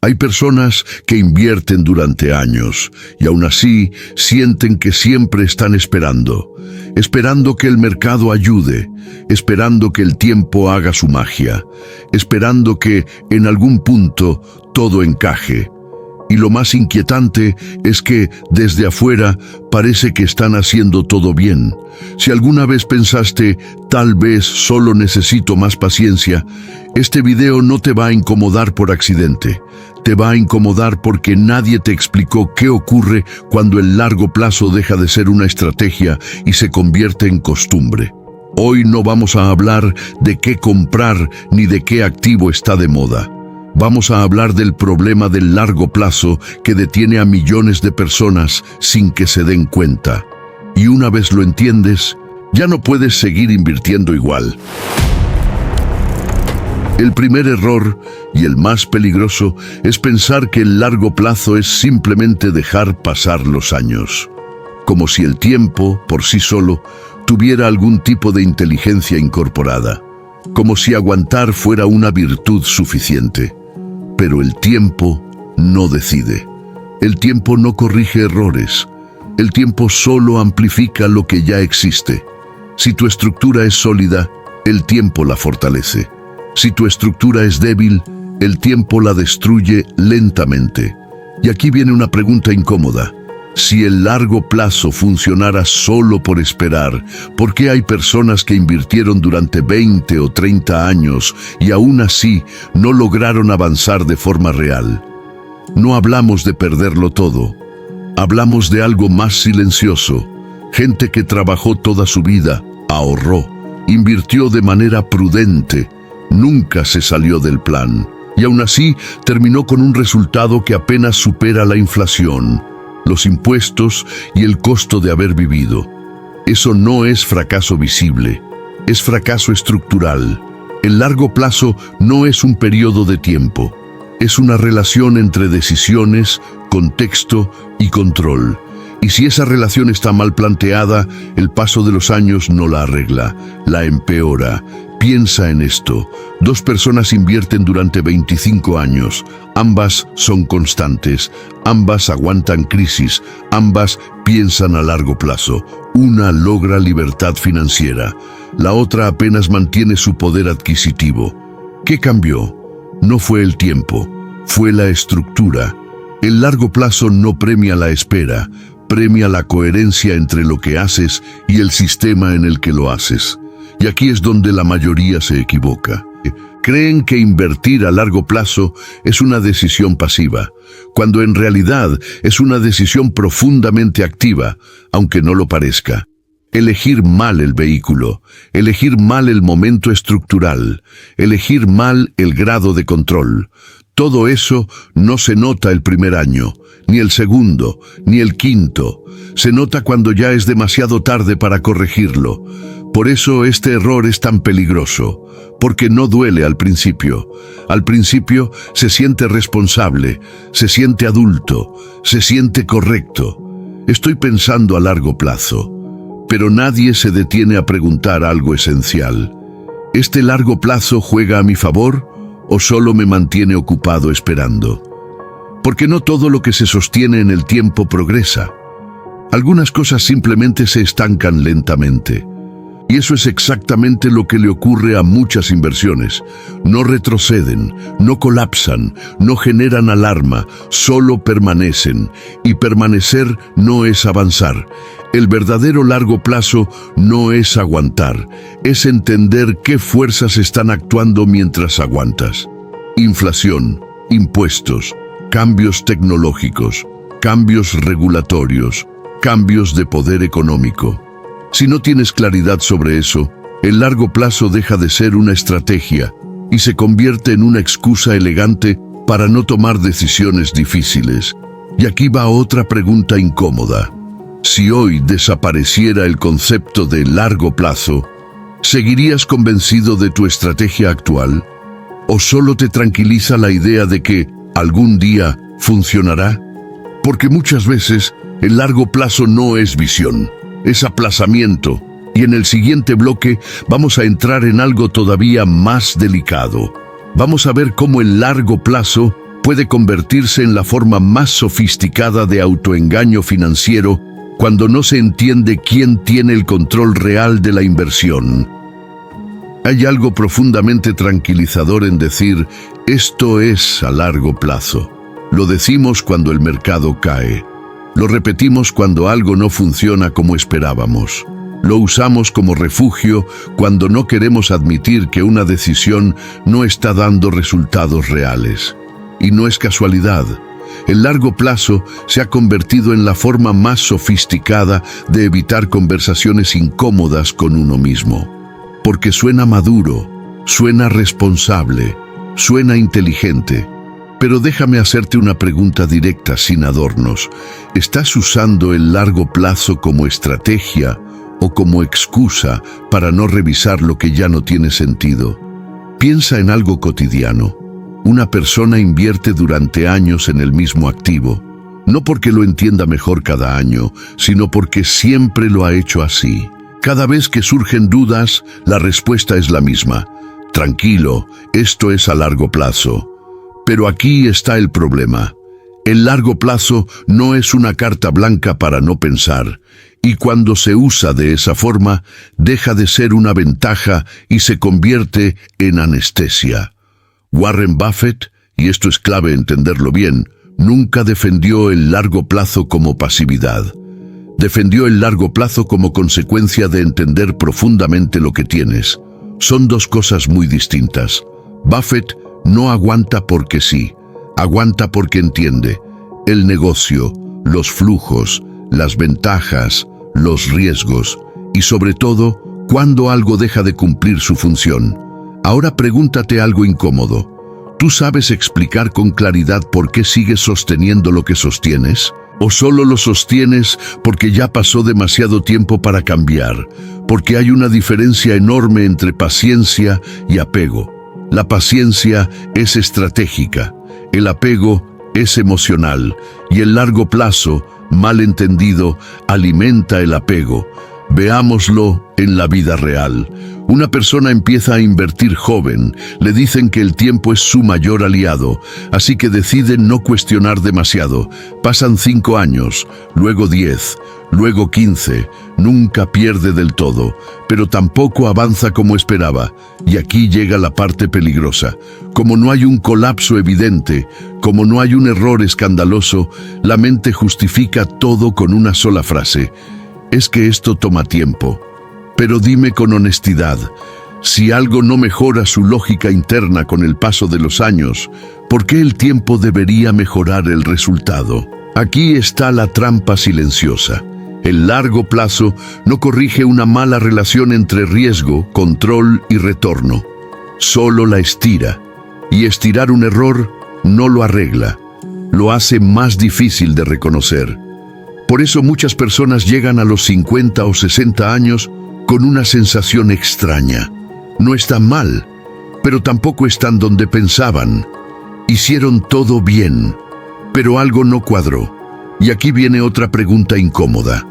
Hay personas que invierten durante años y aún así sienten que siempre están esperando que el mercado ayude, esperando que el tiempo haga su magia, esperando que en algún punto todo encaje. Y lo más inquietante es que desde afuera parece que están haciendo todo bien. Si alguna vez pensaste, tal vez solo necesito más paciencia, este video no te va a incomodar por accidente. Te va a incomodar porque nadie te explicó qué ocurre cuando el largo plazo deja de ser una estrategia y se convierte en costumbre. Hoy no vamos a hablar de qué comprar ni de qué activo está de moda. Vamos a hablar del problema del largo plazo que detiene a millones de personas sin que se den cuenta. Y una vez lo entiendes, ya no puedes seguir invirtiendo igual. El primer error, y el más peligroso, es pensar que el largo plazo es simplemente dejar pasar los años. Como si el tiempo, por sí solo, tuviera algún tipo de inteligencia incorporada. Como si aguantar fuera una virtud suficiente. Pero el tiempo no decide. El tiempo no corrige errores. El tiempo solo amplifica lo que ya existe. Si tu estructura es sólida, el tiempo la fortalece. Si tu estructura es débil, el tiempo la destruye lentamente. Y aquí viene una pregunta incómoda. Si el largo plazo funcionara solo por esperar, ¿por qué hay personas que invirtieron durante 20 o 30 años y aún así no lograron avanzar de forma real? No hablamos de perderlo todo. Hablamos de algo más silencioso. Gente que trabajó toda su vida, ahorró, invirtió de manera prudente, nunca se salió del plan. Y aún así terminó con un resultado que apenas supera la inflación, los impuestos y el costo de haber vivido. Eso no es fracaso visible, es fracaso estructural. El largo plazo no es un periodo de tiempo, es una relación entre decisiones, contexto y control. Y si esa relación está mal planteada, el paso de los años no la arregla, la empeora. Piensa en esto. 2 personas invierten durante 25 años. Ambas son constantes. Ambas aguantan crisis. Ambas piensan a largo plazo. Una logra libertad financiera. La otra apenas mantiene su poder adquisitivo. ¿Qué cambió? No fue el tiempo, fue la estructura. El largo plazo no premia la espera, premia la coherencia entre lo que haces y el sistema en el que lo haces. Y aquí es donde la mayoría se equivoca. Creen que invertir a largo plazo es una decisión pasiva, cuando en realidad es una decisión profundamente activa, aunque no lo parezca. Elegir mal el vehículo, elegir mal el momento estructural, elegir mal el grado de control. Todo eso no se nota el primer año, ni el segundo, ni el quinto. Se nota cuando ya es demasiado tarde para corregirlo. Por eso este error es tan peligroso, porque no duele al principio. Al principio se siente responsable, se siente adulto, se siente correcto. Estoy pensando a largo plazo. Pero nadie se detiene a preguntar algo esencial. ¿Este largo plazo juega a mi favor o solo me mantiene ocupado esperando? Porque no todo lo que se sostiene en el tiempo progresa. Algunas cosas simplemente se estancan lentamente. Y eso es exactamente lo que le ocurre a muchas inversiones. No retroceden, no colapsan, no generan alarma, solo permanecen. Y permanecer no es avanzar. El verdadero largo plazo no es aguantar, es entender qué fuerzas están actuando mientras aguantas. Inflación, impuestos, cambios tecnológicos, cambios regulatorios, cambios de poder económico. Si no tienes claridad sobre eso, el largo plazo deja de ser una estrategia y se convierte en una excusa elegante para no tomar decisiones difíciles. Y aquí va otra pregunta incómoda. Si hoy desapareciera el concepto de largo plazo, ¿seguirías convencido de tu estrategia actual? ¿O solo te tranquiliza la idea de que algún día funcionará? Porque muchas veces el largo plazo no es visión, es aplazamiento. Y en el siguiente bloque vamos a entrar en algo todavía más delicado. Vamos a ver cómo el largo plazo puede convertirse en la forma más sofisticada de autoengaño financiero cuando no se entiende quién tiene el control real de la inversión. Hay algo profundamente tranquilizador en decir, esto es a largo plazo. Lo decimos cuando el mercado cae. Lo repetimos cuando algo no funciona como esperábamos. Lo usamos como refugio cuando no queremos admitir que una decisión no está dando resultados reales. Y no es casualidad. El largo plazo se ha convertido en la forma más sofisticada de evitar conversaciones incómodas con uno mismo. Porque suena maduro, suena responsable, suena inteligente. Pero déjame hacerte una pregunta directa sin adornos. ¿Estás usando el largo plazo como estrategia o como excusa para no revisar lo que ya no tiene sentido? Piensa en algo cotidiano. Una persona invierte durante años en el mismo activo, no porque lo entienda mejor cada año, sino porque siempre lo ha hecho así. Cada vez que surgen dudas, la respuesta es la misma. Tranquilo, esto es a largo plazo. Pero aquí está el problema. El largo plazo no es una carta blanca para no pensar, y cuando se usa de esa forma, deja de ser una ventaja y se convierte en anestesia. Warren Buffett, y esto es clave entenderlo bien, nunca defendió el largo plazo como pasividad. Defendió el largo plazo como consecuencia de entender profundamente lo que tienes. Son dos cosas muy distintas. Buffett no aguanta porque sí, aguanta porque entiende el negocio, los flujos, las ventajas, los riesgos y sobre todo, cuando algo deja de cumplir su función. Ahora pregúntate algo incómodo. ¿Tú sabes explicar con claridad por qué sigues sosteniendo lo que sostienes? ¿O solo lo sostienes porque ya pasó demasiado tiempo para cambiar? Porque hay una diferencia enorme entre paciencia y apego. La paciencia es estratégica, el apego es emocional y el largo plazo, mal entendido, alimenta el apego. Veámoslo en la vida real. Una persona empieza a invertir joven, le dicen que el tiempo es su mayor aliado, así que deciden no cuestionar demasiado. Pasan 5 años, luego 10, luego 15, nunca pierde del todo, pero tampoco avanza como esperaba. Y aquí llega la parte peligrosa. Como no hay un colapso evidente, como no hay un error escandaloso, la mente justifica todo con una sola frase. Es que esto toma tiempo. Pero dime con honestidad, si algo no mejora su lógica interna con el paso de los años, ¿por qué el tiempo debería mejorar el resultado? Aquí está la trampa silenciosa. El largo plazo no corrige una mala relación entre riesgo, control y retorno. Solo la estira. Y estirar un error no lo arregla. Lo hace más difícil de reconocer. Por eso muchas personas llegan a los 50 o 60 años con una sensación extraña. No están mal, pero tampoco están donde pensaban. Hicieron todo bien, pero algo no cuadró. Y aquí viene otra pregunta incómoda.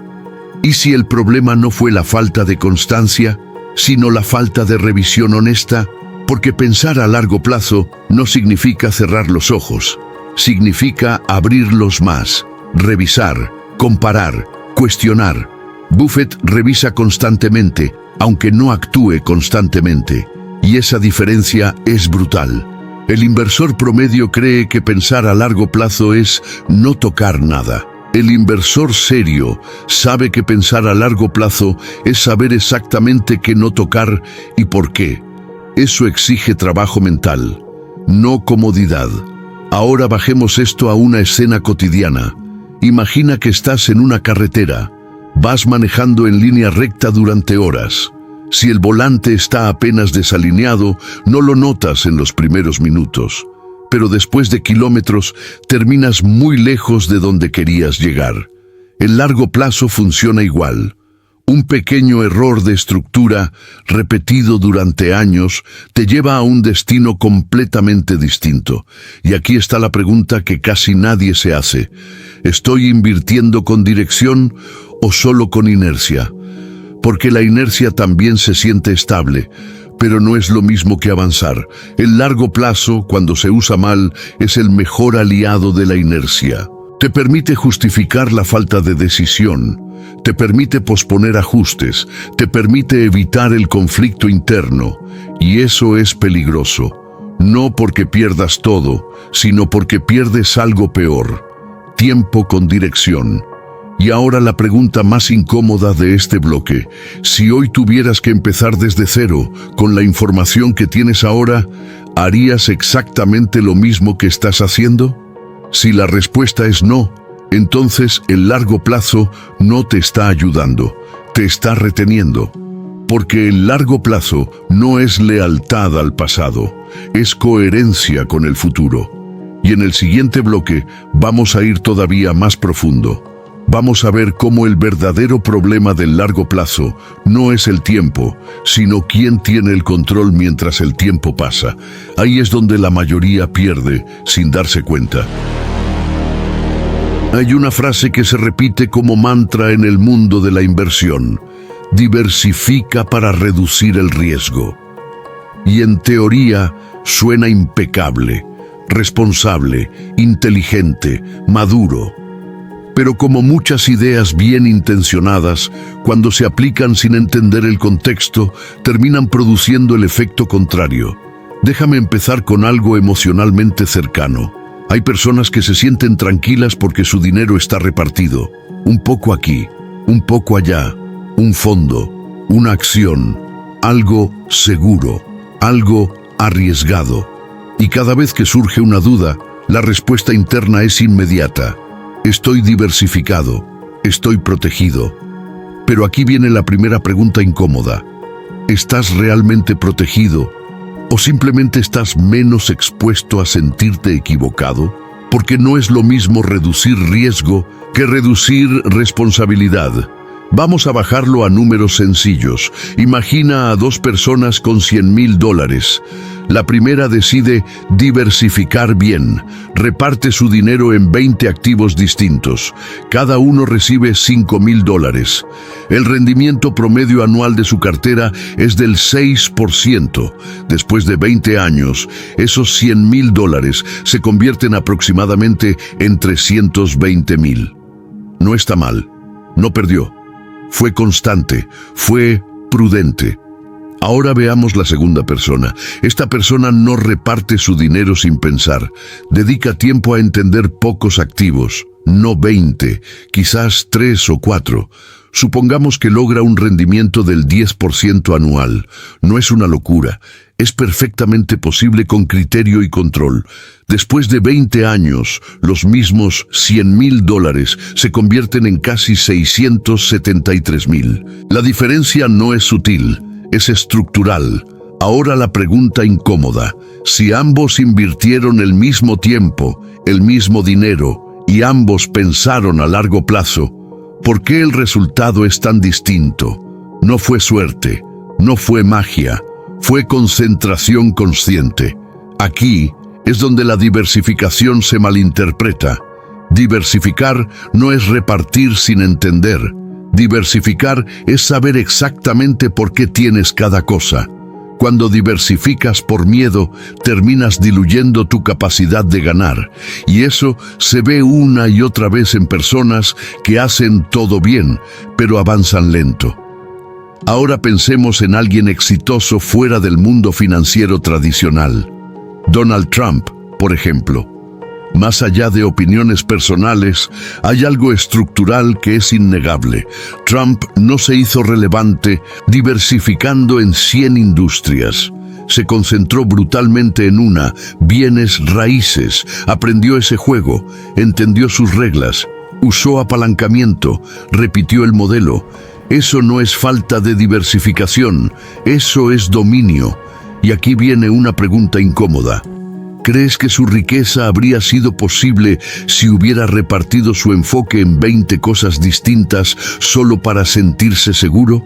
¿Y si el problema no fue la falta de constancia, sino la falta de revisión honesta? Porque pensar a largo plazo no significa cerrar los ojos. Significa abrirlos más, revisar, comparar, cuestionar. Buffett revisa constantemente, aunque no actúe constantemente. Y esa diferencia es brutal. El inversor promedio cree que pensar a largo plazo es no tocar nada. El inversor serio sabe que pensar a largo plazo es saber exactamente qué no tocar y por qué. Eso exige trabajo mental, no comodidad. Ahora bajemos esto a una escena cotidiana. Imagina que estás en una carretera. Vas manejando en línea recta durante horas. Si el volante está apenas desalineado, no lo notas en los primeros minutos. Pero después de kilómetros, terminas muy lejos de donde querías llegar. El largo plazo funciona igual. Un pequeño error de estructura, repetido durante años, te lleva a un destino completamente distinto. Y aquí está la pregunta que casi nadie se hace. ¿Estoy invirtiendo con dirección o solo con inercia? Porque la inercia también se siente estable, pero no es lo mismo que avanzar. El largo plazo, cuando se usa mal, es el mejor aliado de la inercia. Te permite justificar la falta de decisión, te permite posponer ajustes, te permite evitar el conflicto interno, y eso es peligroso. No porque pierdas todo, sino porque pierdes algo peor: tiempo con dirección. Y ahora la pregunta más incómoda de este bloque: si hoy tuvieras que empezar desde cero, con la información que tienes ahora, ¿harías exactamente lo mismo que estás haciendo? Si la respuesta es no, entonces el largo plazo no te está ayudando, te está reteniendo. Porque el largo plazo no es lealtad al pasado, es coherencia con el futuro. Y en el siguiente bloque vamos a ir todavía más profundo. Vamos a ver cómo el verdadero problema del largo plazo no es el tiempo, sino quién tiene el control mientras el tiempo pasa. Ahí es donde la mayoría pierde sin darse cuenta. Hay una frase que se repite como mantra en el mundo de la inversión: diversifica para reducir el riesgo. Y en teoría suena impecable, responsable, inteligente, maduro. Pero como muchas ideas bien intencionadas, cuando se aplican sin entender el contexto, terminan produciendo el efecto contrario. Déjame empezar con algo emocionalmente cercano. Hay personas que se sienten tranquilas porque su dinero está repartido. Un poco aquí, un poco allá, un fondo, una acción, algo seguro, algo arriesgado. Y cada vez que surge una duda, la respuesta interna es inmediata: estoy diversificado, estoy protegido. Pero aquí viene la primera pregunta incómoda: ¿estás realmente protegido? ¿O simplemente estás menos expuesto a sentirte equivocado? Porque no es lo mismo reducir riesgo que reducir responsabilidad. Vamos a bajarlo a números sencillos. Imagina a dos personas con $100,000. La primera decide diversificar bien. Reparte su dinero en 20 activos distintos. Cada uno recibe $5,000. El rendimiento promedio anual de su cartera es del 6%. Después de 20 años, esos $100,000 se convierten aproximadamente en $320,000. No está mal. No perdió. Fue constante, fue prudente. Ahora veamos la segunda persona. Esta persona no reparte su dinero sin pensar. Dedica tiempo a entender pocos activos, no 20, quizás 3 o 4. Supongamos que logra un rendimiento del 10% anual. No es una locura. Es perfectamente posible con criterio y control. Después de 20 años, los mismos $100,000 se convierten en casi $673,000. La diferencia no es sutil, es estructural. Ahora la pregunta incómoda: si ambos invirtieron el mismo tiempo, el mismo dinero, y ambos pensaron a largo plazo, ¿por qué el resultado es tan distinto? No fue suerte, no fue magia, fue concentración consciente. Aquí es donde la diversificación se malinterpreta. Diversificar no es repartir sin entender. Diversificar es saber exactamente por qué tienes cada cosa. Cuando diversificas por miedo, terminas diluyendo tu capacidad de ganar. Y eso se ve una y otra vez en personas que hacen todo bien, pero avanzan lento. Ahora pensemos en alguien exitoso fuera del mundo financiero tradicional. Donald Trump, por ejemplo. Más allá de opiniones personales, hay algo estructural que es innegable. Trump no se hizo relevante diversificando en 100 industrias. Se concentró brutalmente en una, bienes raíces. Aprendió ese juego, entendió sus reglas, usó apalancamiento, repitió el modelo. Eso no es falta de diversificación, eso es dominio. Y aquí viene una pregunta incómoda. ¿Crees que su riqueza habría sido posible si hubiera repartido su enfoque en 20 cosas distintas solo para sentirse seguro?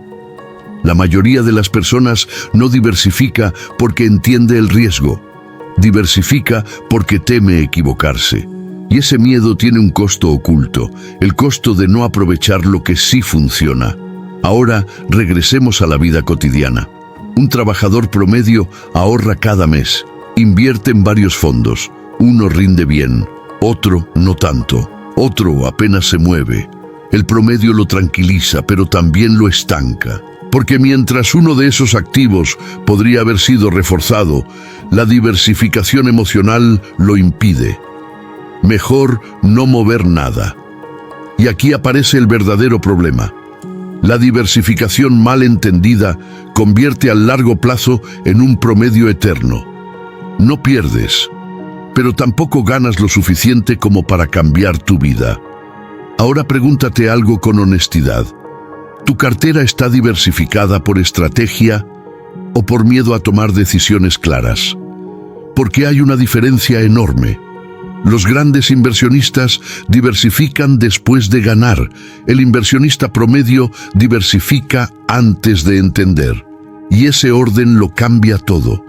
La mayoría de las personas no diversifica porque entiende el riesgo. Diversifica porque teme equivocarse. Y ese miedo tiene un costo oculto, el costo de no aprovechar lo que sí funciona. Ahora regresemos a la vida cotidiana. Un trabajador promedio ahorra cada mes, invierte en varios fondos. Uno rinde bien, otro no tanto, otro apenas se mueve. El promedio lo tranquiliza, pero también lo estanca. Porque mientras uno de esos activos podría haber sido reforzado, la diversificación emocional lo impide. Mejor no mover nada. Y aquí aparece el verdadero problema. La diversificación mal entendida convierte a largo plazo en un promedio eterno. No pierdes, pero tampoco ganas lo suficiente como para cambiar tu vida. Ahora pregúntate algo con honestidad. ¿Tu cartera está diversificada por estrategia o por miedo a tomar decisiones claras? Porque hay una diferencia enorme. Los grandes inversionistas diversifican después de ganar. El inversionista promedio diversifica antes de entender. Y ese orden lo cambia todo.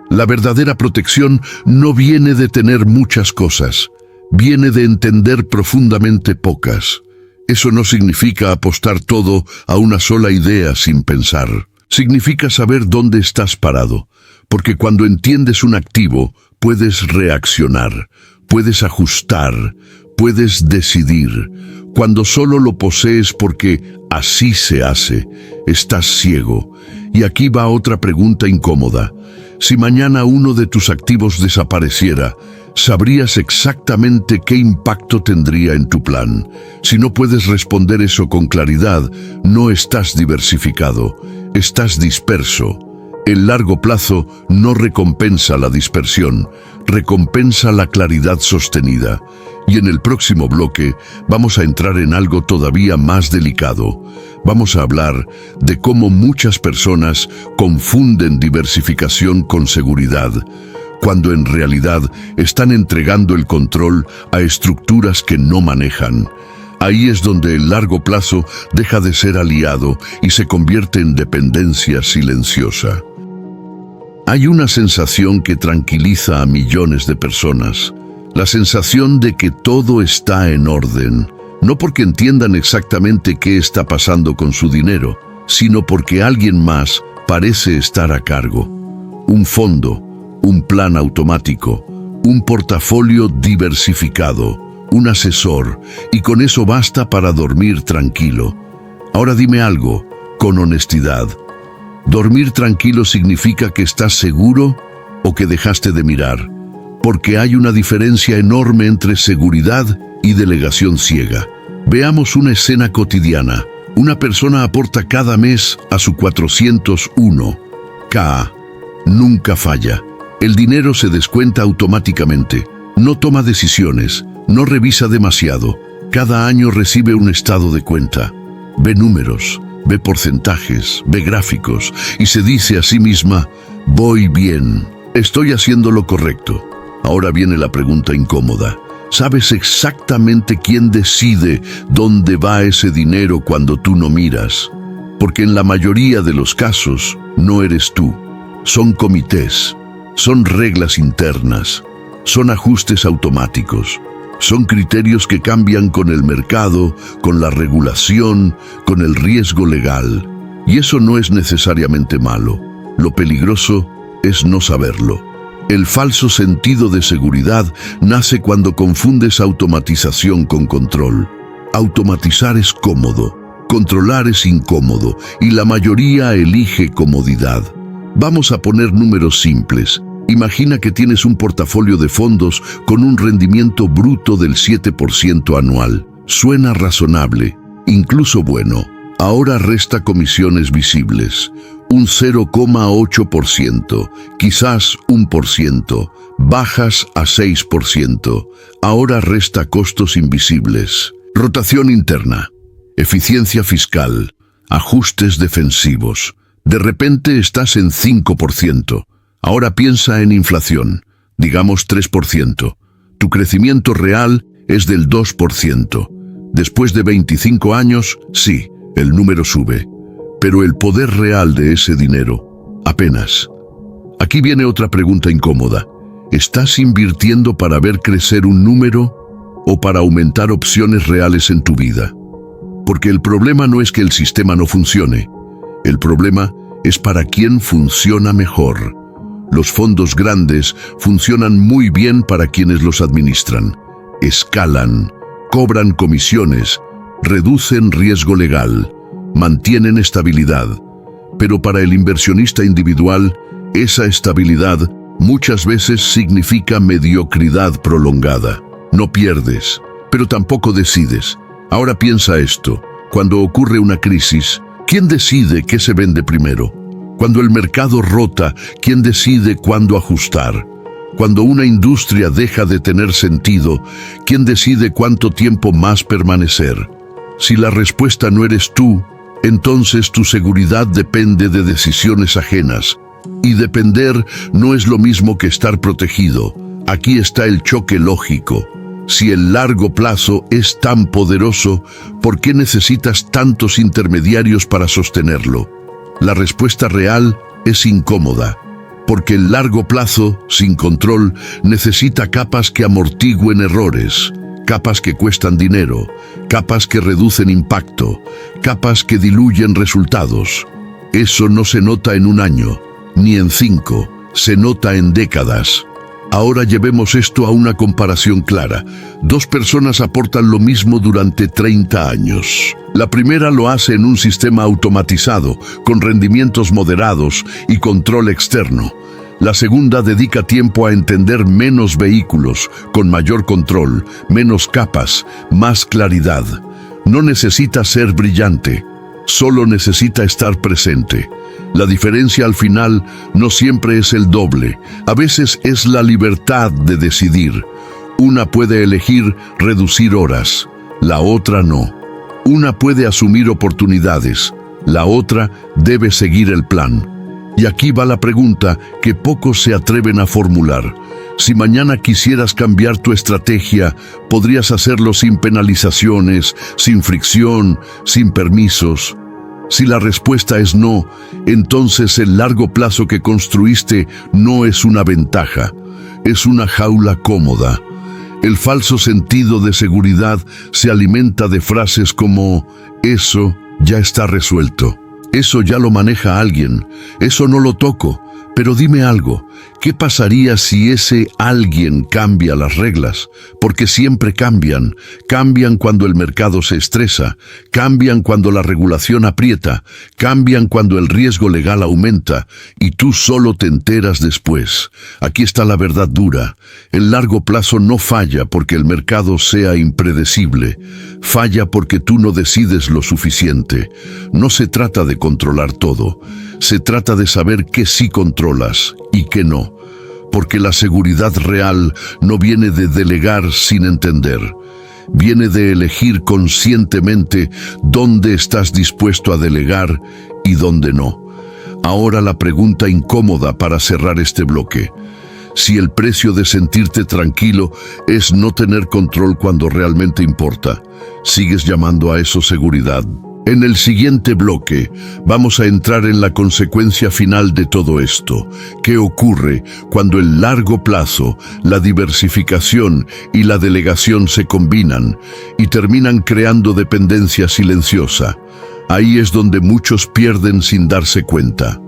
La verdadera protección no viene de tener muchas cosas, viene de entender profundamente pocas. Eso no significa apostar todo a una sola idea sin pensar. Significa saber dónde estás parado, porque cuando entiendes un activo, puedes reaccionar, puedes ajustar, puedes decidir. Cuando solo lo posees porque así se hace, estás ciego. Y aquí va otra pregunta incómoda. Si mañana uno de tus activos desapareciera, ¿sabrías exactamente qué impacto tendría en tu plan? Si no puedes responder eso con claridad, no estás diversificado, estás disperso. El largo plazo no recompensa la dispersión, recompensa la claridad sostenida. Y en el próximo bloque vamos a entrar en algo todavía más delicado. Vamos a hablar de cómo muchas personas confunden diversificación con seguridad, cuando en realidad están entregando el control a estructuras que no manejan. Ahí es donde el largo plazo deja de ser aliado y se convierte en dependencia silenciosa. Hay una sensación que tranquiliza a millones de personas, la sensación de que todo está en orden, no porque entiendan exactamente qué está pasando con su dinero, sino porque alguien más parece estar a cargo. Un fondo, un plan automático, un portafolio diversificado, un asesor, y con eso basta para dormir tranquilo. Ahora dime algo, con honestidad. ¿Dormir tranquilo significa que estás seguro o que dejaste de mirar? Porque hay una diferencia enorme entre seguridad y delegación ciega. Veamos una escena cotidiana. Una persona aporta cada mes a su 401k. Nunca falla. El dinero se descuenta automáticamente. No toma decisiones. No revisa demasiado. Cada año recibe un estado de cuenta. Ve números, ve porcentajes, ve gráficos y se dice a sí misma, voy bien, estoy haciendo lo correcto. Ahora viene la pregunta incómoda. ¿Sabes exactamente quién decide dónde va ese dinero cuando tú no miras? Porque en la mayoría de los casos no eres tú. Son comités, son reglas internas, son ajustes automáticos. Son criterios que cambian con el mercado, con la regulación, con el riesgo legal. Y eso no es necesariamente malo. Lo peligroso es no saberlo. El falso sentido de seguridad nace cuando confundes automatización con control. Automatizar es cómodo, controlar es incómodo, y la mayoría elige comodidad. Vamos a poner números simples. Imagina que tienes un portafolio de fondos con un rendimiento bruto del 7% anual. Suena razonable, incluso bueno. Ahora resta comisiones visibles, un 0,8%, quizás 1%, bajas a 6%. Ahora resta costos invisibles, rotación interna, eficiencia fiscal, ajustes defensivos. De repente estás en 5%. Ahora piensa en inflación, digamos 3%. Tu crecimiento real es del 2%. Después de 25 años, sí, el número sube. Pero el poder real de ese dinero, apenas. Aquí viene otra pregunta incómoda. ¿Estás invirtiendo para ver crecer un número o para aumentar opciones reales en tu vida? Porque el problema no es que el sistema no funcione. El problema es para quien funciona mejor. Los fondos grandes funcionan muy bien para quienes los administran. Escalan, cobran comisiones, reducen riesgo legal, mantienen estabilidad. Pero para el inversionista individual, esa estabilidad muchas veces significa mediocridad prolongada. No pierdes, pero tampoco decides. Ahora piensa esto. Cuando ocurre una crisis, ¿quién decide qué se vende primero? Cuando el mercado rota, ¿quién decide cuándo ajustar? Cuando una industria deja de tener sentido, ¿quién decide cuánto tiempo más permanecer? Si la respuesta no eres tú, entonces tu seguridad depende de decisiones ajenas. Y depender no es lo mismo que estar protegido. Aquí está el choque lógico. Si el largo plazo es tan poderoso, ¿por qué necesitas tantos intermediarios para sostenerlo? La respuesta real es incómoda, porque el largo plazo, sin control, necesita capas que amortigüen errores, capas que cuestan dinero, capas que reducen impacto, capas que diluyen resultados. Eso no se nota en un año, ni en 5, se nota en décadas. Ahora llevemos esto a una comparación clara. 2 personas aportan lo mismo durante 30 años. La primera lo hace en un sistema automatizado, con rendimientos moderados y control externo. La segunda dedica tiempo a entender menos vehículos, con mayor control, menos capas, más claridad. No necesita ser brillante, solo necesita estar presente. La diferencia al final no siempre es el doble, a veces es la libertad de decidir. Una puede elegir reducir horas, la otra no. Una puede asumir oportunidades, la otra debe seguir el plan. Y aquí va la pregunta que pocos se atreven a formular. Si mañana quisieras cambiar tu estrategia, ¿podrías hacerlo sin penalizaciones, sin fricción, sin permisos? Si la respuesta es no, entonces el largo plazo que construiste no es una ventaja, es una jaula cómoda. El falso sentido de seguridad se alimenta de frases como «eso ya está resuelto», «eso ya lo maneja alguien», «eso no lo toco». Pero dime algo, ¿qué pasaría si ese alguien cambia las reglas? Porque siempre cambian. Cambian cuando el mercado se estresa, cambian cuando la regulación aprieta, cambian cuando el riesgo legal aumenta y tú solo te enteras después. Aquí está la verdad dura. El largo plazo no falla porque el mercado sea impredecible. Falla porque tú no decides lo suficiente. No se trata de controlar todo. Se trata de saber qué sí controlas y qué no, porque la seguridad real no viene de delegar sin entender, viene de elegir conscientemente dónde estás dispuesto a delegar y dónde no. Ahora la pregunta incómoda para cerrar este bloque. Si el precio de sentirte tranquilo es no tener control cuando realmente importa, ¿sigues llamando a eso seguridad? En el siguiente bloque vamos a entrar en la consecuencia final de todo esto. ¿Qué ocurre cuando el largo plazo, la diversificación y la delegación se combinan y terminan creando dependencia silenciosa? Ahí es donde muchos pierden sin darse cuenta.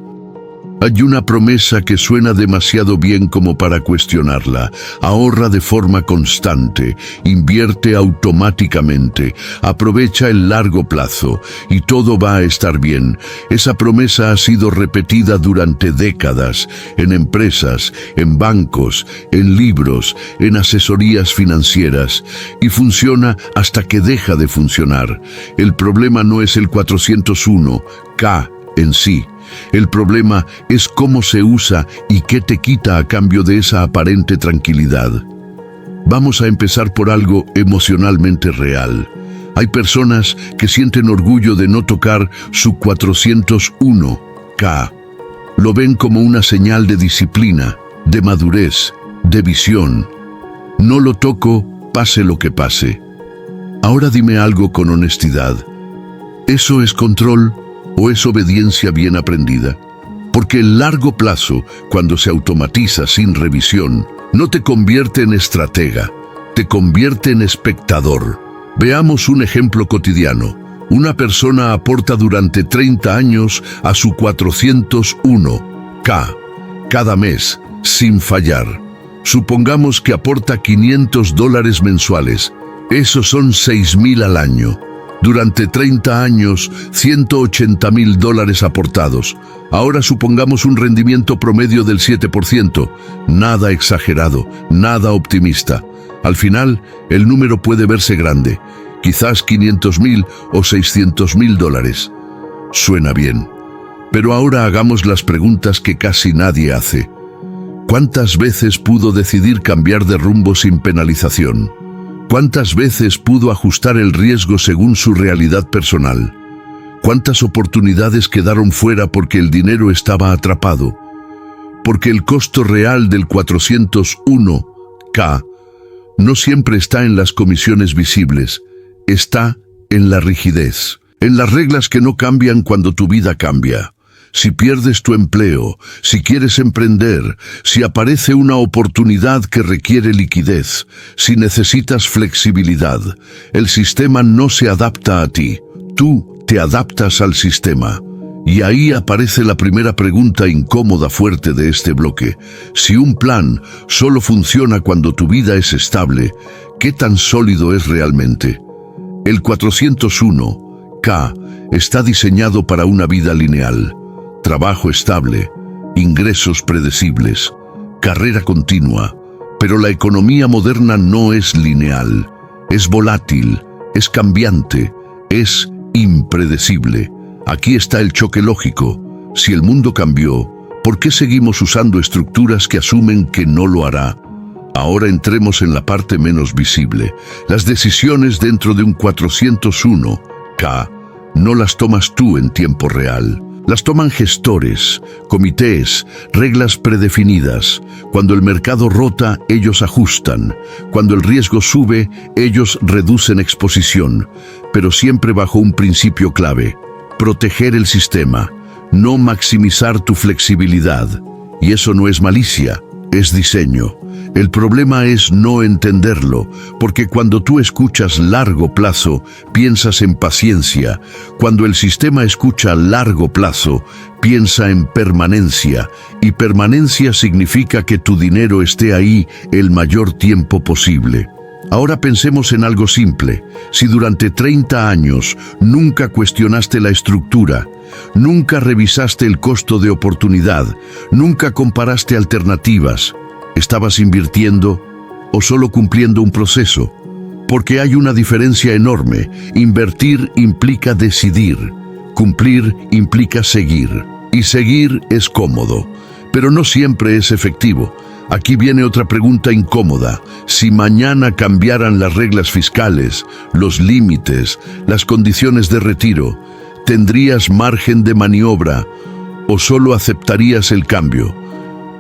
Hay una promesa que suena demasiado bien como para cuestionarla. Ahorra de forma constante, invierte automáticamente, aprovecha el largo plazo y todo va a estar bien. Esa promesa ha sido repetida durante décadas en empresas, en bancos, en libros, en asesorías financieras y funciona hasta que deja de funcionar. El problema no es el 401(k) en sí. El problema es cómo se usa y qué te quita a cambio de esa aparente tranquilidad. Vamos a empezar por algo emocionalmente real. Hay personas que sienten orgullo de no tocar su 401(k). Lo ven como una señal de disciplina, de madurez, de visión. No lo toco, pase lo que pase. Ahora dime algo con honestidad. ¿Eso es control o es obediencia bien aprendida? Porque el largo plazo, cuando se automatiza sin revisión, no te convierte en estratega, te convierte en espectador. Veamos un ejemplo cotidiano. Una persona aporta durante 30 años a su 401k cada mes, sin fallar. Supongamos que aporta $500 mensuales. Esos son $6,000 al año. Durante 30 años, $180,000 aportados. Ahora supongamos un rendimiento promedio del 7%. Nada exagerado, nada optimista. Al final, el número puede verse grande. Quizás $500,000 o $600,000. Suena bien. Pero ahora hagamos las preguntas que casi nadie hace. ¿Cuántas veces pudo decidir cambiar de rumbo sin penalización? ¿Cuántas veces pudo ajustar el riesgo según su realidad personal? ¿Cuántas oportunidades quedaron fuera porque el dinero estaba atrapado? Porque el costo real del 401k no siempre está en las comisiones visibles, está en la rigidez, en las reglas que no cambian cuando tu vida cambia. Si pierdes tu empleo, si quieres emprender, si aparece una oportunidad que requiere liquidez, si necesitas flexibilidad, el sistema no se adapta a ti, tú te adaptas al sistema. Y ahí aparece la primera pregunta incómoda fuerte de este bloque. Si un plan solo funciona cuando tu vida es estable, ¿qué tan sólido es realmente? El 401k está diseñado para una vida lineal. Trabajo estable, ingresos predecibles, carrera continua, pero la economía moderna no es lineal, es volátil, es cambiante, es impredecible. Aquí está el choque lógico. Si el mundo cambió, ¿por qué seguimos usando estructuras que asumen que no lo hará? Ahora entremos en la parte menos visible. Las decisiones dentro de un 401k no las tomas tú en tiempo real. Las toman gestores, comités, reglas predefinidas. Cuando el mercado rota, ellos ajustan. Cuando el riesgo sube, ellos reducen exposición. Pero siempre bajo un principio clave: proteger el sistema, no maximizar tu flexibilidad. Y eso no es malicia, es diseño. El problema es no entenderlo, porque cuando tú escuchas largo plazo, piensas en paciencia. Cuando el sistema escucha largo plazo, piensa en permanencia. Y permanencia significa que tu dinero esté ahí el mayor tiempo posible. Ahora pensemos en algo simple. Si durante 30 años nunca cuestionaste la estructura, nunca revisaste el costo de oportunidad, nunca comparaste alternativas, ¿estabas invirtiendo o solo cumpliendo un proceso? Porque hay una diferencia enorme. Invertir implica decidir. Cumplir implica seguir. Y seguir es cómodo, pero no siempre es efectivo. Aquí viene otra pregunta incómoda. Si mañana cambiaran las reglas fiscales, los límites, las condiciones de retiro, ¿tendrías margen de maniobra o solo aceptarías el cambio?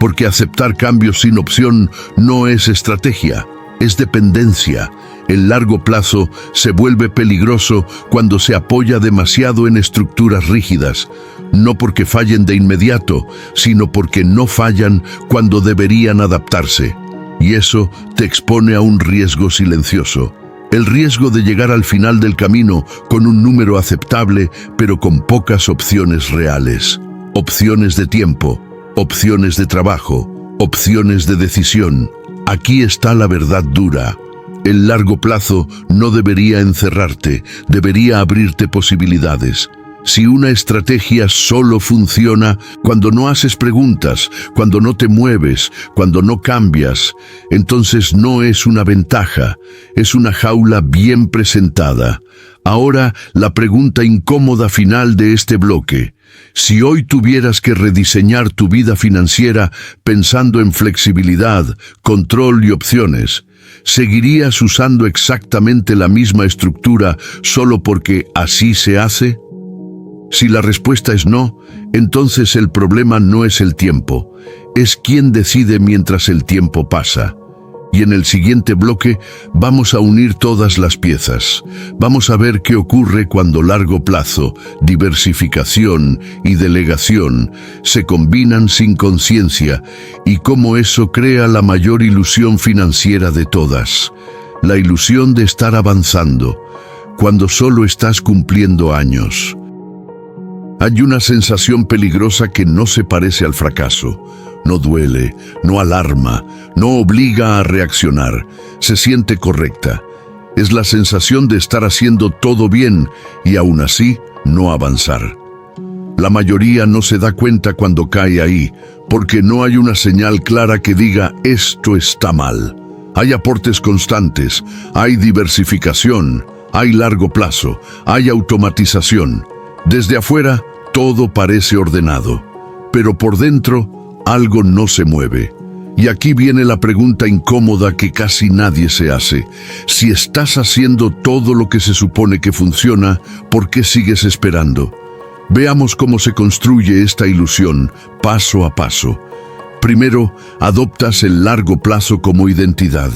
Porque aceptar cambios sin opción no es estrategia, es dependencia. El largo plazo se vuelve peligroso cuando se apoya demasiado en estructuras rígidas, no porque fallen de inmediato, sino porque no fallan cuando deberían adaptarse. Y eso te expone a un riesgo silencioso. El riesgo de llegar al final del camino con un número aceptable, pero con pocas opciones reales. Opciones de tiempo, opciones de trabajo, opciones de decisión. Aquí está la verdad dura. El largo plazo no debería encerrarte, debería abrirte posibilidades. Si una estrategia solo funciona cuando no haces preguntas, cuando no te mueves, cuando no cambias, entonces no es una ventaja, es una jaula bien presentada. Ahora, la pregunta incómoda final de este bloque. Si hoy tuvieras que rediseñar tu vida financiera pensando en flexibilidad, control y opciones, ¿seguirías usando exactamente la misma estructura solo porque así se hace? Si la respuesta es no, entonces el problema no es el tiempo, es quién decide mientras el tiempo pasa. Y en el siguiente bloque vamos a unir todas las piezas. Vamos a ver qué ocurre cuando largo plazo, diversificación y delegación se combinan sin conciencia y cómo eso crea la mayor ilusión financiera de todas. La ilusión de estar avanzando. cuando solo estás cumpliendo años. Hay una sensación peligrosa que no se parece al fracaso. No duele, no alarma, no obliga a reaccionar. Se siente correcta. Es la sensación de estar haciendo todo bien y aún así no avanzar. La mayoría no se da cuenta cuando cae ahí, porque no hay una señal clara que diga esto está mal. Hay aportes constantes, hay diversificación, hay largo plazo, hay automatización. Desde afuera, todo parece ordenado, pero por dentro, algo no se mueve. Y aquí viene la pregunta incómoda que casi nadie se hace. Si estás haciendo todo lo que se supone que funciona, ¿por qué sigues esperando? Veamos cómo se construye esta ilusión, paso a paso. Primero, adoptas el largo plazo como identidad.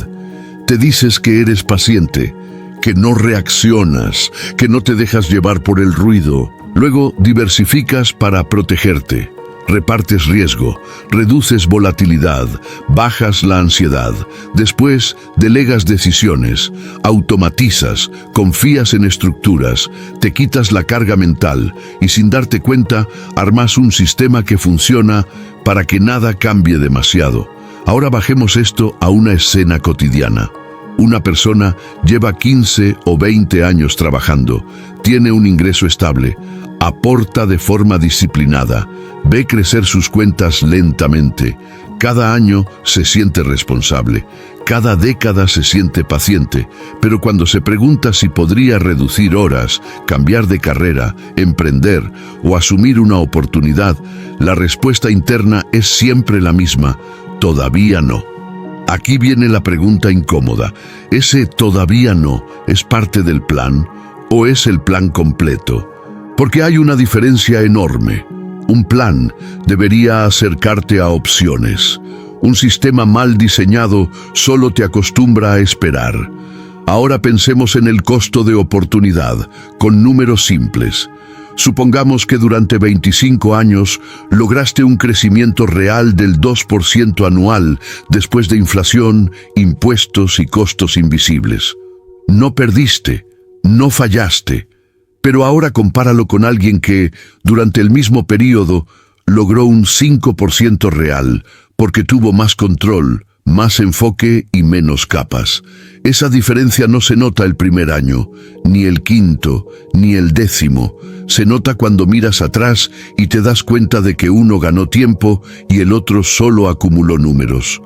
Te dices que eres paciente, que no reaccionas, que no te dejas llevar por el ruido. Luego, diversificas para protegerte. Repartes riesgo, reduces volatilidad, bajas la ansiedad. Después, delegas decisiones, automatizas, confías en estructuras, te quitas la carga mental y sin darte cuenta, armas un sistema que funciona para que nada cambie demasiado. Ahora bajemos esto a una escena cotidiana. Una persona lleva 15 o 20 años trabajando, tiene un ingreso estable, aporta de forma disciplinada, ve crecer sus cuentas lentamente. Cada año se siente responsable, cada década se siente paciente, pero cuando se pregunta si podría reducir horas, cambiar de carrera, emprender o asumir una oportunidad, la respuesta interna es siempre la misma: todavía no. Aquí viene la pregunta incómoda. ¿Ese todavía no es parte del plan o es el plan completo? Porque hay una diferencia enorme. Un plan debería acercarte a opciones. Un sistema mal diseñado solo te acostumbra a esperar. Ahora pensemos en el costo de oportunidad, con números simples. Supongamos que durante 25 años lograste un crecimiento real del 2% anual después de inflación, impuestos y costos invisibles. No perdiste, no fallaste. Pero ahora compáralo con alguien que, durante el mismo periodo, logró un 5% real, porque tuvo más control, más enfoque y menos capas. Esa diferencia no se nota el primer año, ni el quinto, ni el 10º. Se nota cuando miras atrás y te das cuenta de que uno ganó tiempo y el otro solo acumuló números.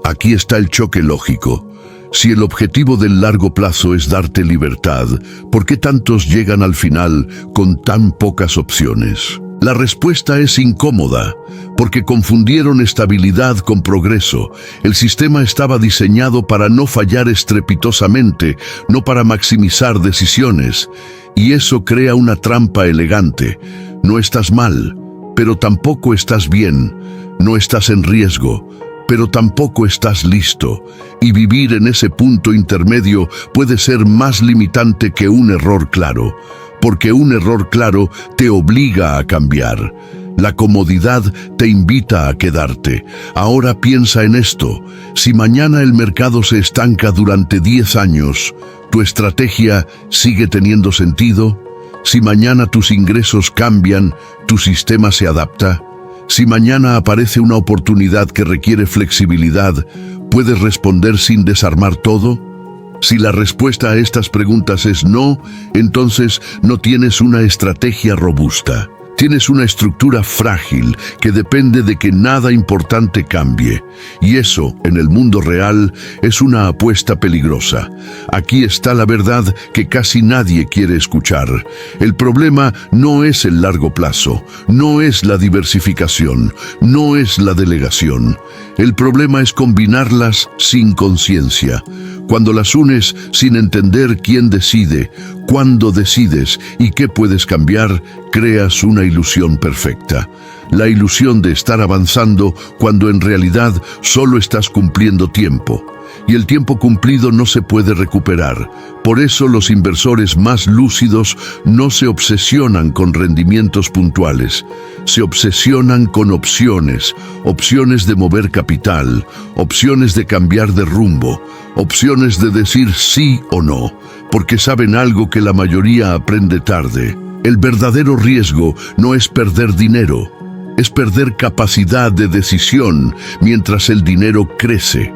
Aquí está el choque lógico. Si el objetivo del largo plazo es darte libertad, ¿por qué tantos llegan al final con tan pocas opciones? La respuesta es incómoda, porque confundieron estabilidad con progreso. El sistema estaba diseñado para no fallar estrepitosamente, no para maximizar decisiones. Y eso crea una trampa elegante. No estás mal, pero tampoco estás bien. No estás en riesgo, pero tampoco estás listo. Y vivir en ese punto intermedio puede ser más limitante que un error claro, porque un error claro te obliga a cambiar. La comodidad te invita a quedarte. Ahora piensa en esto. Si mañana el mercado se estanca durante 10 años, ¿tu estrategia sigue teniendo sentido? Si mañana tus ingresos cambian, ¿tu sistema se adapta? Si mañana aparece una oportunidad que requiere flexibilidad, ¿puedes responder sin desarmar todo? Si la respuesta a estas preguntas es no, entonces no tienes una estrategia robusta. Tienes una estructura frágil que depende de que nada importante cambie. Y eso, en el mundo real, es una apuesta peligrosa. Aquí está la verdad que casi nadie quiere escuchar. El problema no es el largo plazo, no es la diversificación, no es la delegación. El problema es combinarlas sin conciencia. Cuando las unes sin entender quién decide, cuándo decides y qué puedes cambiar, creas una ilusión perfecta. La ilusión de estar avanzando cuando en realidad solo estás cumpliendo tiempo. y el tiempo cumplido no se puede recuperar. Por eso los inversores más lúcidos no se obsesionan con rendimientos puntuales, se obsesionan con opciones, opciones de mover capital, opciones de cambiar de rumbo, opciones de decir sí o no, porque saben algo que la mayoría aprende tarde. El verdadero riesgo no es perder dinero, es perder capacidad de decisión mientras el dinero crece.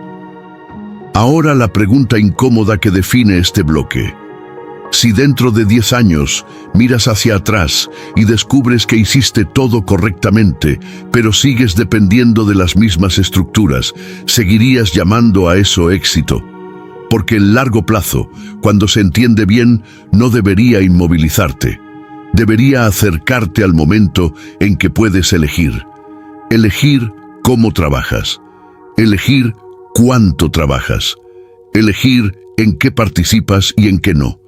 Ahora la pregunta incómoda que define este bloque. Si dentro de 10 años miras hacia atrás y descubres que hiciste todo correctamente, pero sigues dependiendo de las mismas estructuras, ¿seguirías llamando a eso éxito? Porque el largo plazo, cuando se entiende bien, no debería inmovilizarte. Debería acercarte al momento en que puedes elegir. Elegir cómo trabajas. Elegir cuánto trabajas. Elegir en qué participas y en qué no.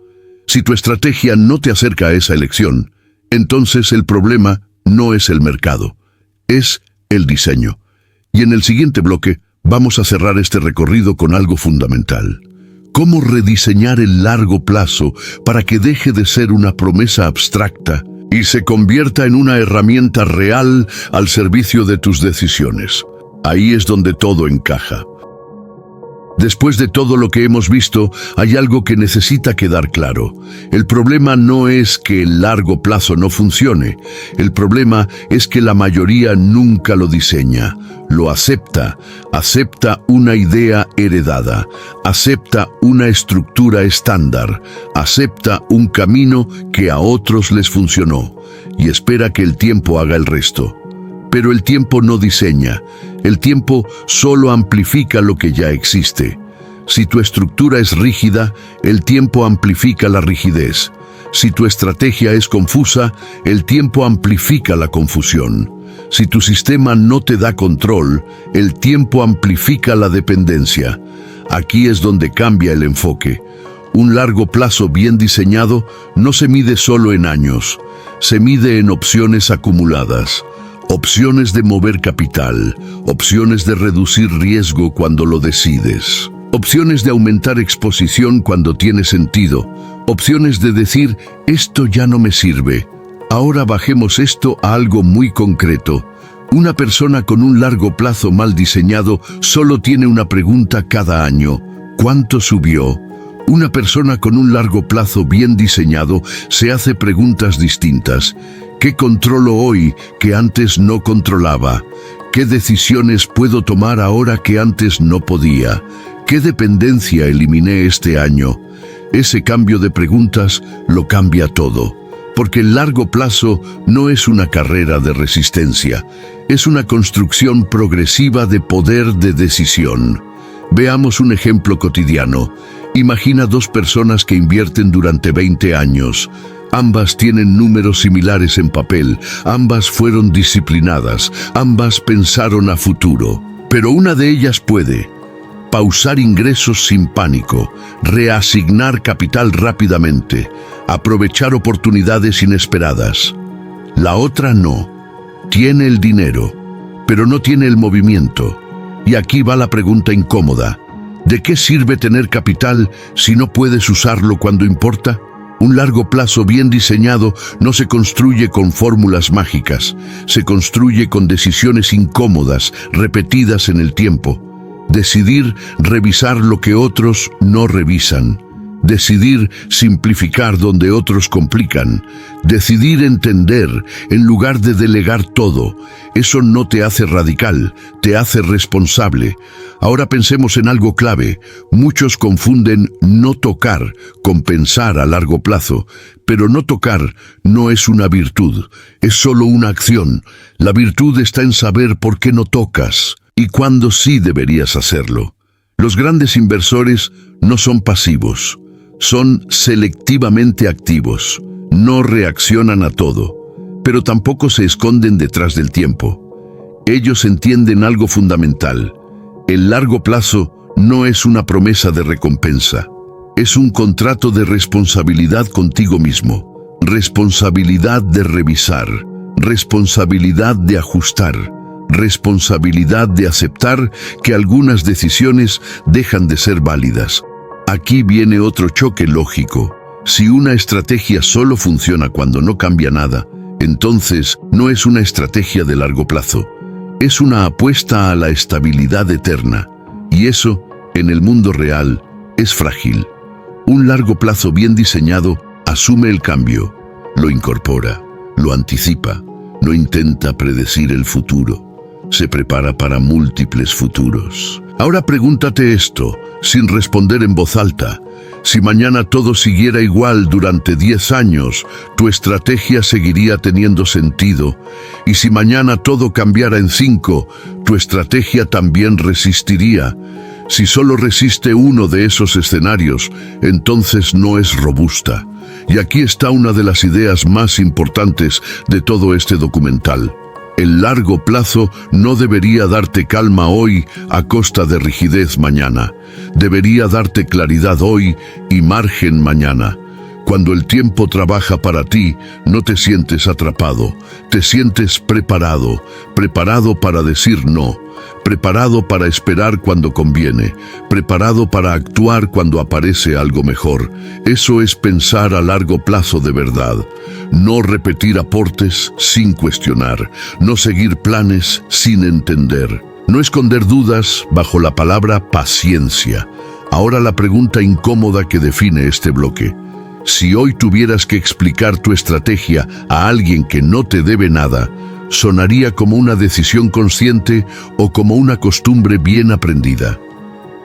Si tu estrategia no te acerca a esa elección, entonces el problema no es el mercado, es el diseño. Y en el siguiente bloque vamos a cerrar este recorrido con algo fundamental. ¿Cómo rediseñar el largo plazo para que deje de ser una promesa abstracta y se convierta en una herramienta real al servicio de tus decisiones? Ahí es donde todo encaja. Después de todo lo que hemos visto, hay algo que necesita quedar claro. El problema no es que el largo plazo no funcione. El problema es que la mayoría nunca lo diseña. Lo acepta. Acepta una idea heredada. Acepta una estructura estándar. Acepta un camino que a otros les funcionó. Y espera que el tiempo haga el resto. Pero el tiempo no diseña. El tiempo solo amplifica lo que ya existe. Si tu estructura es rígida, el tiempo amplifica la rigidez. Si tu estrategia es confusa, el tiempo amplifica la confusión. Si tu sistema no te da control, el tiempo amplifica la dependencia. Aquí es donde cambia el enfoque. Un largo plazo bien diseñado no se mide solo en años, se mide en opciones acumuladas. Opciones de mover capital, opciones de reducir riesgo cuando lo decides, opciones de aumentar exposición cuando tiene sentido, opciones de decir, esto ya no me sirve. Ahora bajemos esto a algo muy concreto. Una persona con un largo plazo mal diseñado solo tiene una pregunta cada año: ¿cuánto subió? Una persona con un largo plazo bien diseñado se hace preguntas distintas. ¿Qué controlo hoy que antes no controlaba? ¿Qué decisiones puedo tomar ahora que antes no podía? ¿Qué dependencia eliminé este año? Ese cambio de preguntas lo cambia todo, porque el largo plazo no es una carrera de resistencia, es una construcción progresiva de poder de decisión. Veamos un ejemplo cotidiano. Imagina dos personas que invierten durante 20 años. Ambas tienen números similares en papel, ambas fueron disciplinadas, ambas pensaron a futuro. Pero una de ellas puede pausar ingresos sin pánico, reasignar capital rápidamente, aprovechar oportunidades inesperadas. La otra no. Tiene el dinero, pero no tiene el movimiento. Y aquí va la pregunta incómoda. ¿De qué sirve tener capital si no puedes usarlo cuando importa? Un largo plazo bien diseñado no se construye con fórmulas mágicas, se construye con decisiones incómodas, repetidas en el tiempo. Decidir revisar lo que otros no revisan. Decidir simplificar donde otros complican. Decidir entender en lugar de delegar todo. Eso no te hace radical, te hace responsable. Ahora pensemos en algo clave. Muchos confunden no tocar con pensar a largo plazo, pero no tocar no es una virtud, es solo una acción. La virtud está en saber por qué no tocas y cuándo sí deberías hacerlo. Los grandes inversores no son pasivos. Son selectivamente activos, no reaccionan a todo, pero tampoco se esconden detrás del tiempo. Ellos entienden algo fundamental. El largo plazo no es una promesa de recompensa, es un contrato de responsabilidad contigo mismo, responsabilidad de revisar, responsabilidad de ajustar, responsabilidad de aceptar que algunas decisiones dejan de ser válidas. Aquí viene otro choque lógico. Si una estrategia solo funciona cuando no cambia nada, entonces no es una estrategia de largo plazo. Es una apuesta a la estabilidad eterna. Y eso, en el mundo real, es frágil. Un largo plazo bien diseñado asume el cambio, lo incorpora, lo anticipa, no intenta predecir el futuro. Se prepara para múltiples futuros. Ahora pregúntate esto, sin responder en voz alta. Si mañana todo siguiera igual durante 10 años, ¿tu estrategia seguiría teniendo sentido? Y si mañana todo cambiara en 5, ¿tu estrategia también resistiría? Si solo resiste uno de esos escenarios, entonces no es robusta. Y aquí está una de las ideas más importantes de todo este documental. El largo plazo no debería darte calma hoy a costa de rigidez mañana. Debería darte claridad hoy y margen mañana. Cuando el tiempo trabaja para ti, no te sientes atrapado, te sientes preparado, preparado para decir no, preparado para esperar cuando conviene, preparado para actuar cuando aparece algo mejor. Eso es pensar a largo plazo de verdad. No repetir aportes sin cuestionar, no seguir planes sin entender, no esconder dudas bajo la palabra paciencia. Ahora la pregunta incómoda que define este bloque. Si hoy tuvieras que explicar tu estrategia a alguien que no te debe nada, ¿sonaría como una decisión consciente o como una costumbre bien aprendida?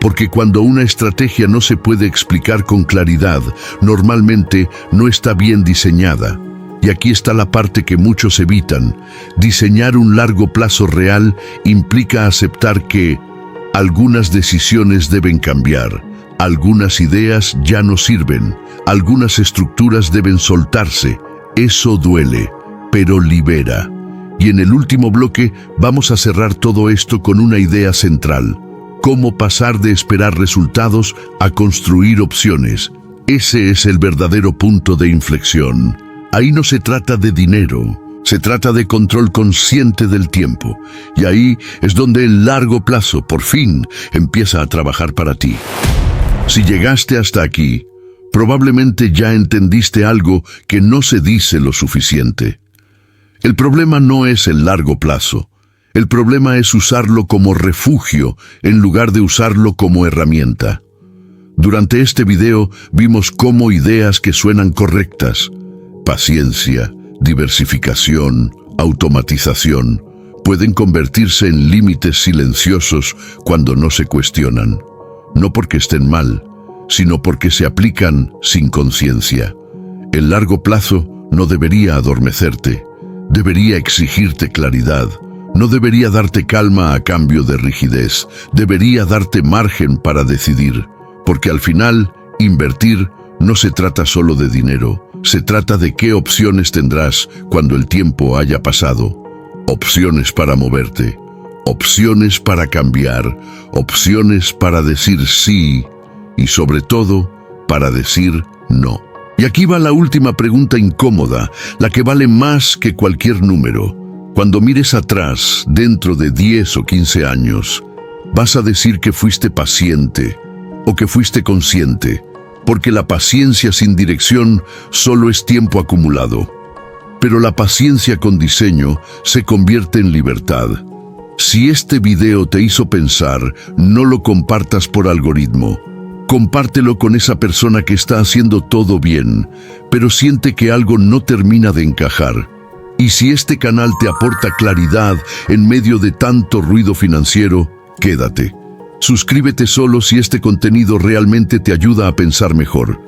Porque cuando una estrategia no se puede explicar con claridad, normalmente no está bien diseñada. Y aquí está la parte que muchos evitan. Diseñar un largo plazo real implica aceptar que algunas decisiones deben cambiar, algunas ideas ya no sirven, algunas estructuras deben soltarse. Eso duele, pero libera. Y en el último bloque vamos a cerrar todo esto con una idea central. Cómo pasar de esperar resultados a construir opciones. Ese es el verdadero punto de inflexión. Ahí no se trata de dinero, se trata de control consciente del tiempo. Y ahí es donde el largo plazo, por fin, empieza a trabajar para ti. Si llegaste hasta aquí, probablemente ya entendiste algo que no se dice lo suficiente. El problema no es el largo plazo. El problema es usarlo como refugio en lugar de usarlo como herramienta. Durante este video vimos cómo ideas que suenan correctas, paciencia, diversificación, automatización, pueden convertirse en límites silenciosos cuando no se cuestionan. No porque estén mal, sino porque se aplican sin conciencia. El largo plazo no debería adormecerte, debería exigirte claridad, no debería darte calma a cambio de rigidez, debería darte margen para decidir, porque al final, invertir no se trata solo de dinero, se trata de qué opciones tendrás cuando el tiempo haya pasado. Opciones para moverte, opciones para cambiar, opciones para decir sí y sobre todo para decir no. Y aquí va la última pregunta incómoda, la que vale más que cualquier número. Cuando mires atrás, dentro de 10 o 15 años, vas a decir que fuiste paciente o que fuiste consciente, porque la paciencia sin dirección solo es tiempo acumulado. Pero la paciencia con diseño se convierte en libertad. Si este video te hizo pensar, no lo compartas por algoritmo. Compártelo con esa persona que está haciendo todo bien, pero siente que algo no termina de encajar. Y si este canal te aporta claridad en medio de tanto ruido financiero, quédate. Suscríbete solo si este contenido realmente te ayuda a pensar mejor.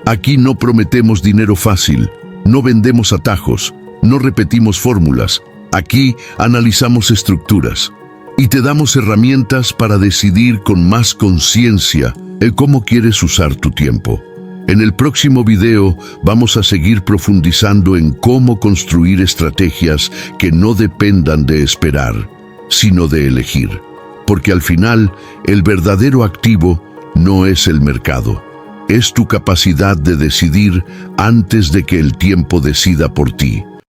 Aquí no prometemos dinero fácil, no vendemos atajos, no repetimos fórmulas. Aquí analizamos estructuras y te damos herramientas para decidir con más conciencia el cómo quieres usar tu tiempo. En el próximo video vamos a seguir profundizando en cómo construir estrategias que no dependan de esperar, sino de elegir. Porque al final, el verdadero activo no es el mercado, es tu capacidad de decidir antes de que el tiempo decida por ti.